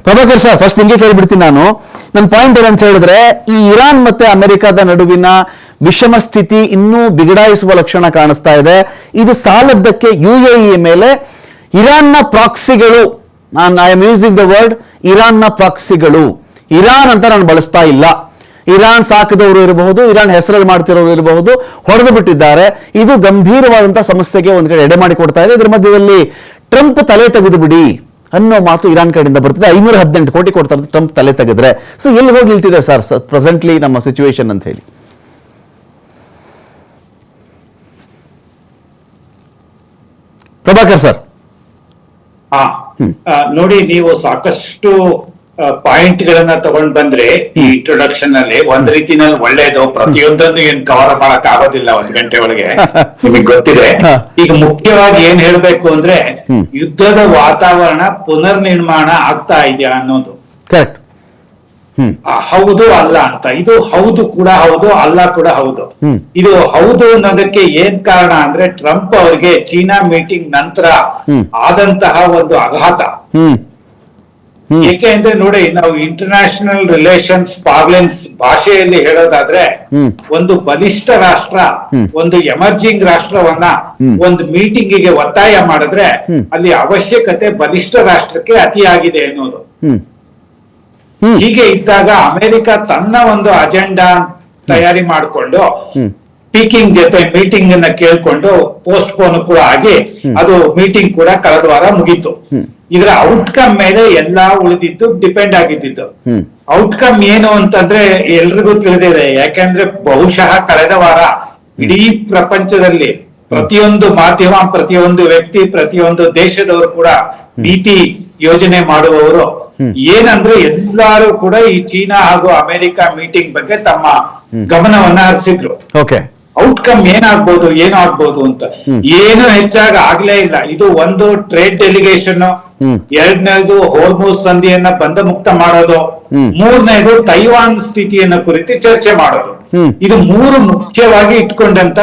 Prabhakar sir, first ನಿಮಗೆ ಕೇಳಿಬಿಡ್ತೀನಿ ನಾನು. ನನ್ನ ಪಾಯಿಂಟ್ ಏನಂತ ಹೇಳಿದ್ರೆ, ಈ ಇರಾನ್ ಮತ್ತೆ ಅಮೆರಿಕದ ನಡುವಿನ ವಿಷಮ ಸ್ಥಿತಿ ಇನ್ನೂ ಬಿಗಡಾಯಿಸುವ ಲಕ್ಷಣ ಕಾಣಿಸ್ತಾ ಇದೆ. ಇದು ಸಾಲದ್ದಕ್ಕೆ UAE ಮೇಲೆ ಇರಾನ್ನ ಪ್ರಾಕ್ಸಿಗಳು, I am using the word ಇರಾನ್ನ ಪ್ರಾಕ್ಸಿಗಳು, ಇರಾನ್ ಅಂತ ನಾನು ಬಳಸ್ತಾ ಇಲ್ಲ, ಇರಾನ್ ಸಾಕಿದವರು ಇರಬಹುದು, ಇರಾನ್ ಹೆಸರಲ್ಲಿ ಮಾಡ್ತಿರೋರು ಇರಬಹುದು, ಹೊಡೆದು ಬಿಟ್ಟಿದ್ದಾರೆ. ಇದು ಗಂಭೀರವಾದಂತಹ ಸಮಸ್ಯೆಗೆ ಒಂದು ಕಡೆ ಎಡೆ ಮಾಡಿ ಕೊಡ್ತಾ ಇದೆ. ಇದರ ಮಧ್ಯದಲ್ಲಿ ಟ್ರಂಪ್ ತಲೆ ತೆಗೆದು ಬಿಡಿ ಅನ್ನೋ ಮಾತು ಇರಾನ್ ಕಡೆಯಿಂದ ಬರ್ತಿದೆ. 518 ಕೋಟಿ ಕೊಡ್ತಾರೆ ಟ್ರಂಪ್ ತಲೆ ತೆಗೆದ್ರೆ. ಸೊ ಎಲ್ಲಿ ಹೋಗಿ ನಿಲ್ತಿದೆ ಸರ್ ಪ್ರೆಸೆಂಟ್ಲಿ ನಮ್ಮ ಸಿಚುವೇಶನ್ ಅಂತ ಹೇಳಿ? ಪ್ರಭಾಕರ್ ಸರ್. ನೋಡಿ, ನೀವು ಸಾಕಷ್ಟು ಪಾಯಿಂಟ್ ಗಳನ್ನ ತಗೊಂಡ್ ಬಂದ್ರೆ ಈ ಇಂಟ್ರೊಡಕ್ಷನ್ ಅಲ್ಲಿ ಒಂದ್ ರೀತಿನಲ್ಲಿ ಒಳ್ಳೇದು. ಪ್ರತಿಯೊಂದನ್ನು ಏನ್ ಕವರ್ ಮಾಡಕ್ ಆಗೋದಿಲ್ಲ 1 ಗಂಟೆ ಒಳಗೆ, ನಿಮಗೆ ಗೊತ್ತಿದೆ. ಈಗ ಮುಖ್ಯವಾಗಿ ಏನ್ ಹೇಳ್ಬೇಕು ಅಂದ್ರೆ, ಯುದ್ಧದ ವಾತಾವರಣ ಪುನರ್ ನಿರ್ಮಾಣ ಆಗ್ತಾ ಇದೆಯಾ ಅನ್ನೋದು. ಕರೆಕ್ಟ್. ಹೌದು ಅಲ್ಲ ಅಂತ. ಇದು ಹೌದು ಕೂಡ ಹೌದು, ಅಲ್ಲ ಕೂಡ ಹೌದು. ಇದು ಹೌದು ಅನ್ನೋದಕ್ಕೆ ಏನ್ ಕಾರಣ ಅಂದ್ರೆ, ಟ್ರಂಪ್ ಅವ್ರಿಗೆ ಚೀನಾ ಮೀಟಿಂಗ್ ನಂತರ ಆದಂತಹ ಒಂದು ಆಘಾತ. ಏಕೆ ಅಂದ್ರೆ ನೋಡಿ, ನಾವು ಇಂಟರ್ನ್ಯಾಷನಲ್ ರಿಲೇಷನ್ಸ್ ಪಾರ್ಲೆನ್ಸ್ ಭಾಷೆಯಲ್ಲಿ ಹೇಳೋದಾದ್ರೆ, ಒಂದು ಬಲಿಷ್ಠ ರಾಷ್ಟ್ರ ಒಂದು ಎಮರ್ಜಿಂಗ್ ರಾಷ್ಟ್ರವನ್ನ ಒಂದು ಮೀಟಿಂಗಿಗೆ ಒತ್ತಾಯ ಮಾಡಿದ್ರೆ ಅಲ್ಲಿ ಅವಶ್ಯಕತೆ ಬಲಿಷ್ಠ ರಾಷ್ಟ್ರಕ್ಕೆ ಅತಿಯಾಗಿದೆ ಅನ್ನೋದು. ಹೀಗೆ ಇದ್ದಾಗ ಅಮೆರಿಕ ತನ್ನ ಒಂದು ಅಜೆಂಡಾ ತಯಾರಿ ಮಾಡಿಕೊಂಡು ಪೀಕಿಂಗ್ ಜೊತೆ ಮೀಟಿಂಗ್ ಅನ್ನ ಕೇಳ್ಕೊಂಡು ಪೋಸ್ಟ್ಪೋನ್ ಕೂಡ ಆಗಿ ಅದು ಮೀಟಿಂಗ್ ಕೂಡ ಕಳೆದ ವಾರ ಮುಗೀತು. ಇದರ ಔಟ್ಕಮ್ ಮೇಲೆ ಎಲ್ಲಾ ಉಳಿದಿದ್ದು ಡಿಪೆಂಡ್ ಆಗಿದ್ದು. ಔಟ್ಕಮ್ ಏನು ಅಂತಂದ್ರೆ ಎಲ್ರಿಗೂ ತಿಳಿದಿದೆ. ಯಾಕಂದ್ರೆ ಬಹುಶಃ ಕಳೆದ ವಾರ ಇಡೀ ಪ್ರಪಂಚದಲ್ಲಿ ಪ್ರತಿಯೊಂದು ಮಾಧ್ಯಮ, ಪ್ರತಿಯೊಂದು ವ್ಯಕ್ತಿ, ಪ್ರತಿಯೊಂದು ದೇಶದವರು ಕೂಡ ನೀತಿ ಯೋಜನೆ ಮಾಡುವವರು ಏನಂದ್ರೆ ಎಲ್ಲರೂ ಕೂಡ ಈ ಚೀನಾ ಹಾಗೂ ಅಮೆರಿಕ ಮೀಟಿಂಗ್ ಬಗ್ಗೆ ತಮ್ಮ ಗಮನವನ್ನ ಹರಿಸಿದ್ರು. ಔಟ್ಕಮ್ ಏನಾಗ್ಬೋದು ಅಂತ. ಏನು ಹೆಚ್ಚಾಗಿ ಆಗ್ಲೇ ಇಲ್ಲ. ಇದು ಒಂದು ಟ್ರೇಡ್ ಡೆಲಿಗೇಷನ್, ಎರಡನೇದು ಹೋರ್ಮುಜ್ ಸಂಧಿಯನ್ನ ಬಂಧ ಮುಕ್ತ ಮಾಡೋದು, ಮೂರನೇದು ತೈವಾನ್ ಸ್ಥಿತಿಯನ್ನ ಕುರಿತು ಚರ್ಚೆ ಮಾಡೋದು. ಇದು 3 ಮುಖ್ಯವಾಗಿ ಇಟ್ಕೊಂಡಂತ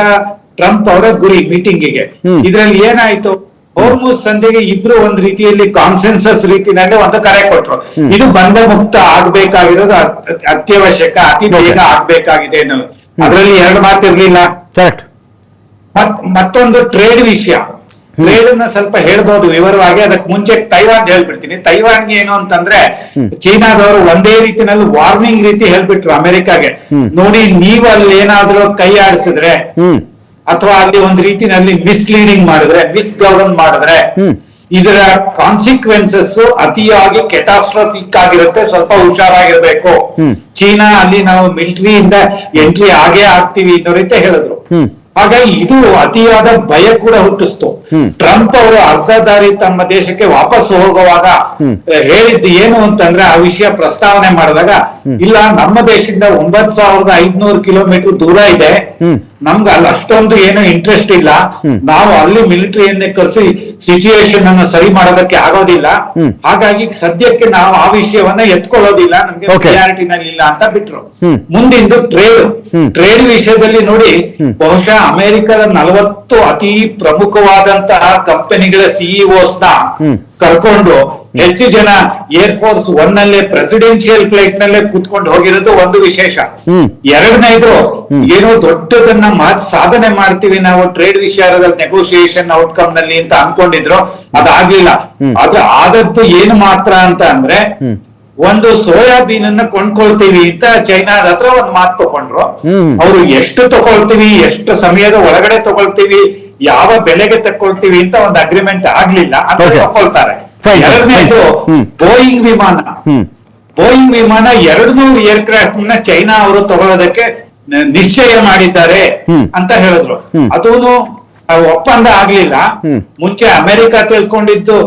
ಟ್ರಂಪ್ ಅವರ ಗುರಿ ಮೀಟಿಂಗಿಗೆ. ಇದ್ರಲ್ಲಿ ಏನಾಯ್ತು, ಹೋರ್ಮುಜ್ ಸಂಧಿಗೆ ಇಬ್ರು ಒಂದ್ ರೀತಿಯಲ್ಲಿ ಕಾನ್ಸೆನ್ಸಸ್ ರೀತಿಯಲ್ಲಿ ಒಂದು ಕರೆ ಕೊಟ್ರು. ಇದು ಬಂಧ ಮುಕ್ತ ಆಗ್ಬೇಕಾಗಿರೋದು ಅತ್ಯವಶ್ಯಕ, ಅತಿ ಬೇಗ ಆಗ್ಬೇಕಾಗಿದೆ ಅನ್ನೋದು. ಅದರಲ್ಲಿ 2 ಮಾತಿರ್ಲಿಲ್ಲ. ಮತ್ತೊಂದು ಟ್ರೇಡ್ ವಿಷಯ. ಟ್ರೇಡ್ ಅನ್ನ ಸ್ವಲ್ಪ ಹೇಳ್ಬೋದು ವಿವರವಾಗಿ. ಅದಕ್ಕೆ ಮುಂಚೆ ತೈವಾನ್ ಹೇಳ್ಬಿಡ್ತೀನಿ. ತೈವಾನ್ಗೆ ಏನು ಅಂತಂದ್ರೆ, ಚೀನಾದವರು ಒಂದೇ ರೀತಿನಲ್ಲಿ ವಾರ್ನಿಂಗ್ ರೀತಿ ಹೇಳ್ಬಿಟ್ರು ಅಮೆರಿಕಾಗೆ, ನೋಡಿ ನೀವು ಅಲ್ಲಿ ಏನಾದ್ರೂ ಕೈ ಆಡಿಸಿದ್ರೆ ಅಥವಾ ಅಲ್ಲಿ ಒಂದ್ ರೀತಿನಲ್ಲಿ ಮಿಸ್ಲೀಡಿಂಗ್ ಮಾಡಿದ್ರೆ, ಮಿಸ್ಗವರ್ನ್ ಮಾಡಿದ್ರೆ ಇದರ ಕಾನ್ಸಿಕ್ವೆನ್ಸಸ್ ಅತಿಯಾಗಿ ಕೆಟಾಸ್ಟ್ರಫಿಕ್ ಆಗಿರುತ್ತೆ, ಸ್ವಲ್ಪ ಹುಷಾರಾಗಿರ್ಬೇಕು. ಚೀನಾ ಅಲ್ಲಿ ನಾವು ಮಿಲಿಟರಿಯಿಂದ ಎಂಟ್ರಿ ಆಗೇ ಆಗ್ತೀವಿ ಅನ್ನೋ ರೀತಿ ಹೇಳಿದ್ರು. ಹಾಗಾಗಿ ಇದು ಅತಿಯಾದ ಭಯ ಕೂಡ ಹುಟ್ಟಿಸ್ತು. ಟ್ರಂಪ್ ಅವರು ಅರ್ಧ ದಾರಿ ತಮ್ಮ ದೇಶಕ್ಕೆ ವಾಪಸ್ ಹೋಗುವಾಗ ಹೇಳಿದ್ದು ಏನು ಅಂತಂದ್ರೆ, ಆ ವಿಷಯ ಪ್ರಸ್ತಾವನೆ ಮಾಡಿದಾಗ, ಇಲ್ಲ ನಮ್ಮ ದೇಶದಿಂದ 9,500 ಕಿಲೋಮೀಟರ್ ದೂರ ಇದೆ, ನಮ್ಗೆ ಅಲ್ಲಿ ಅಷ್ಟೊಂದು ಏನು ಇಂಟ್ರೆಸ್ಟ್ ಇಲ್ಲ, ನಾವು ಅಲ್ಲಿ ಮಿಲಿಟರಿಯನ್ನೇ ಕರೆಸಿ ಸಿಚುಯೇಷನ್ ಅನ್ನು ಸರಿ ಮಾಡೋದಕ್ಕೆ ಆಗೋದಿಲ್ಲ, ಹಾಗಾಗಿ ಸದ್ಯಕ್ಕೆ ನಾವು ಆ ವಿಷಯವನ್ನ ಎತ್ಕೊಳ್ಳೋದಿಲ್ಲ, ನಮ್ಗೆ ಪ್ರಿಯಾರಿಟಿನಲ್ಲಿ ಇಲ್ಲ ಅಂತ ಬಿಟ್ರು. ಮುಂದಿಂದು ಟ್ರೇಡ್ ವಿಷಯದಲ್ಲಿ ನೋಡಿ, ಬಹುಶಃ ಅಮೆರಿಕದ 40 ಅತಿ ಪ್ರಮುಖವಾದಂತಹ ಕಂಪನಿಗಳ ಸಿಇಒಸ್ ನ ಕರ್ಕೊಂಡು ಹೆಚ್ಚು ಜನ ಏರ್ ಫೋರ್ಸ್ 1 ನಲ್ಲೇ ಪ್ರೆಸಿಡೆನ್ಶಿಯಲ್ ಫ್ಲೈಟ್ ನಲ್ಲೇ ಕೂತ್ಕೊಂಡು ಹೋಗಿರೋದು ಒಂದು ವಿಶೇಷ. ಎರಡನೇದು, ಏನೋ ದೊಡ್ಡದನ್ನ ಸಾಧನೆ ಮಾಡ್ತೀವಿ ನಾವು ಟ್ರೇಡ್ ವಿಷಯದಲ್ಲಿ ನೆಗೋಸಿಯೇಷನ್ ಔಟ್ಕಮ್ ನಲ್ಲಿ ಅಂತ ಅನ್ಕೊಂಡಿದ್ರು, ಅದಾಗ್ಲಿಲ್ಲ. ಆದ್ರೆ ಆದದ್ದು ಏನು ಮಾತ್ರ ಅಂತ ಅಂದ್ರೆ, ಒಂದು ಸೋಯಾಬೀನ್ ಅನ್ನ ಕೊಂಡ್ಕೊಳ್ತೀವಿ ಅಂತ ಚೈನಾದ ಹತ್ರ ಒಂದ್ ಮಾತು ತಗೊಂಡ್ರು. ಅವರು ಎಷ್ಟು ತಗೊಳ್ತೀವಿ, ಎಷ್ಟು ಸಮಯದ ಒಳಗಡೆ ತಗೊಳ್ತೀವಿ, ಯಾವ ಬೆಲೆಗೆ ತಕೊಳ್ತೀವಿ ಅಂತ ಒಂದು ಅಗ್ರಿಮೆಂಟ್ ಆಗ್ಲಿಲ್ಲ ಅಂತ ತಕೊಳ್ತಾರೆ. ಎರಡನೇದು, ಬೋಯಿಂಗ್ ವಿಮಾನ 200 ಏರ್ಕ್ರಾಫ್ಟ್ ನ ಚೈನಾ ಅವರು ತಗೊಳ್ಳೋದಕ್ಕೆ ನಿಶ್ಚಯ ಮಾಡಿದ್ದಾರೆ ಅಂತ ಹೇಳಿದ್ರು. ಅದೂನು ಒಪ್ಪಂದ ಆಗ್ಲಿಲ್ಲ. ಮುಂಚೆ ಅಮೆರಿಕ ತಿಳ್ಕೊಂಡಿದ್ದು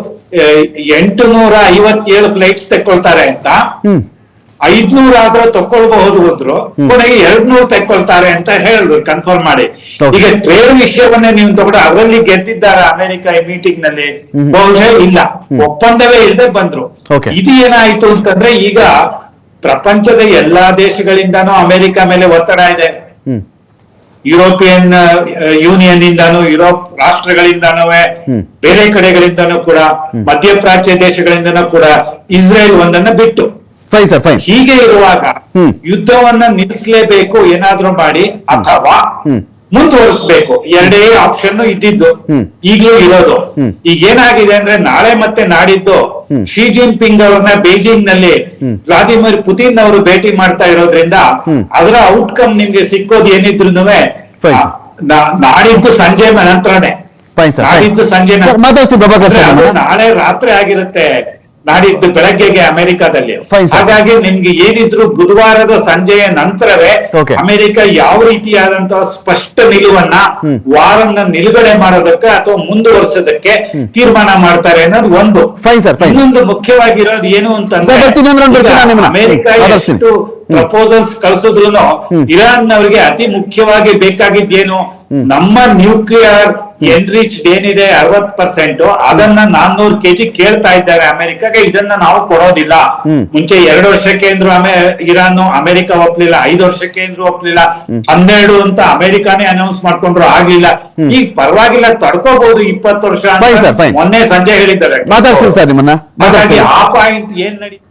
857 ಫ್ಲೈಟ್ಸ್ ತಕೊಳ್ತಾರೆ ಅಂತ, 500 ಆದ್ರೂ ತಕೊಳ್ಬಹುದು ಅಂದ್ರು, ಕೊನೆಗೆ 200 ತಕೊಳ್ತಾರೆ ಅಂತ ಹೇಳಿದ್ರು ಕನ್ಫರ್ಮ್ ಮಾಡಿ. ಈಗ ಟ್ರೇಡ್ ವಿಷಯವನ್ನೇ ನೀವು ತಗೊಂಡು ಅವರಲ್ಲಿ ಗೆದ್ದಿದ್ದಾರೆ ಅಮೆರಿಕ ಈ ಮೀಟಿಂಗ್ ನಲ್ಲಿ? ಬಹುಶಃ ಇಲ್ಲ, ಒಪ್ಪಂದವೇ ಇಲ್ಲದೆ ಬಂದ್ರು. ಇದು ಏನಾಯ್ತು ಅಂತಂದ್ರೆ, ಈಗ ಪ್ರಪಂಚದ ಎಲ್ಲಾ ದೇಶಗಳಿಂದಾನು ಅಮೆರಿಕ ಮೇಲೆ ಒತ್ತಡ ಇದೆ. ಯುರೋಪಿಯನ್ ಯೂನಿಯನ್ ಇಂದಾನು ಯುರೋಪ್ ರಾಷ್ಟ್ರಗಳಿಂದಾನು ಬೇರೆ ಕಡೆಗಳಿಂದಾನು ಕೂಡ ಮಧ್ಯಪ್ರಾಚ್ಯ ದೇಶಗಳಿಂದನೂ ಕೂಡ ಇಸ್ರೇಲ್ ಒಂದನ್ನ ಬಿಟ್ಟು ಫೈನ್ ಸರ್, ಫೈನ್. ಹೀಗೆ ಇರುವಾಗ ಯುದ್ಧವನ್ನ ನಿಲ್ಲಿಸಲೇಬೇಕು ಏನಾದ್ರೂ ಮಾಡಿ ಅಥವಾ ಮುಂದುವರಿಸಬೇಕು, ಎರಡೇ ಆಪ್ಷನ್ ಇದ್ದಿದ್ದು ಈಗಲೂ ಇರೋದು. ಈಗ ಏನಾಗಿದೆ ಅಂದ್ರೆ ನಾಳೆ ಮತ್ತೆ ನಾಡಿದ್ದು ಶಿ ಜಿನ್ಪಿಂಗ್ ಅವ್ರನ್ನ ಬೀಜಿಂಗ್ ನಲ್ಲಿ ವ್ಲಾದಿಮಿರ್ ಪುತಿನ್ ಅವರು ಭೇಟಿ ಮಾಡ್ತಾ ಇರೋದ್ರಿಂದ ಅದರ ಔಟ್ಕಮ್ ನಿಮ್ಗೆ ಸಿಕ್ಕೋದು ಏನಿದ್ರು ನಾಡಿದ್ದು ಸಂಜೆ ನಂತರನೇ, ಫೈನ್ ಸರ್, ನಾಡಿದ್ದು ಸಂಜೆ ಸರ್, ಮಾತಾಡ್ಸಿ ಪ್ರಭಾಕರ್ ಸರ್ ಅದು ನಮ್ಮನ್ನ. ನಾಳೆ ರಾತ್ರಿ ಆಗಿರುತ್ತೆ, ನಾಡಿದ್ದು ಬೆಳಗ್ಗೆಗೆ ಅಮೆರಿಕಾದಲ್ಲಿ. Fine, sir. ಹಾಗಾಗಿ ನಿಮ್ಗೆ ಏನಿದ್ರು ಬುಧವಾರದ ಸಂಜೆಯ ನಂತರವೇ Okay. ಅಮೆರಿಕ ಯಾವ ರೀತಿಯಾದಂತಹ ಸ್ಪಷ್ಟ ನಿಲುವನ್ನ ವಾರನ್ನ ನಿಲುಗಡೆ ಮಾಡೋದಕ್ಕೆ ಅಥವಾ ಮುಂದುವರಿಸೋದಕ್ಕೆ ತೀರ್ಮಾನ ಮಾಡ್ತಾರೆ ಅನ್ನೋದು ಒಂದು. Fine, sir, fine. ಇನ್ನೊಂದು ಮುಖ್ಯವಾಗಿರೋದು ಏನು Sir, ಬರ್ತೀನಿ ಅಂದ್ರೆ ಒಂದು ಬರ್ತೀನಿ ನಾನು ನಿಮ್ಮನ್ನ. ಅಮೆರಿಕ ಮಾತಾಡ್ತೀನಿ. ಎಷ್ಟು ಪ್ರಪೋಸಲ್ಸ್ ಕಳಿಸಿದ್ರು ಇರಾನ್ ನವರಿಗೆ ಅತಿ ಮುಖ್ಯವಾಗಿ ಬೇಕಾಗಿದ್ದೇನು, ನಮ್ಮ ನ್ಯೂಕ್ಲಿಯರ್ ಎನ್ರಿಚ್ಡ್ ಏನಿದೆ 60%, ಅದನ್ನ 400 kg ಕೇಳ್ತಾ ಇದ್ದಾರೆ ಅಮೆರಿಕಾಗೆ. ಇದನ್ನ ನಾವು ಕೊಡೋದಿಲ್ಲ. ಮುಂಚೆ 2 ವರ್ಷಕ್ಕೆ ಅಂದ್ರು ಇರಾನ್ ಅಮೆರಿಕ ಒಪ್ಲಿಲ್ಲ, 5 ವರ್ಷಕ್ಕೆ ಅಂದ್ರು ಒಪ್ಲಿಲ್ಲ, 12 ಅಂತ ಅಮೆರಿಕಾನೇ ಅನೌನ್ಸ್ ಮಾಡ್ಕೊಂಡ್ರು, ಆಗ್ಲಿಲ್ಲ. ಈಗ ಪರವಾಗಿಲ್ಲ ತಡ್ಕೋಬಹುದು 20 ವರ್ಷ Fine, sir, ಅಂತ fine. ಮೊನ್ನೆ ಸಂಜೆ ಹೇಳಿದ್ದಾರೆ. ಮಾತಾಡ್ತೀನಿ ಸರ್ ನಿಮ್ಮನ್ನ, ಹಾಗಾಗಿ ಮಾತಾಡ್ತೀನಿ. ಆ ಪಾಯಿಂಟ್ ಏನ್ ನಡೀತಾ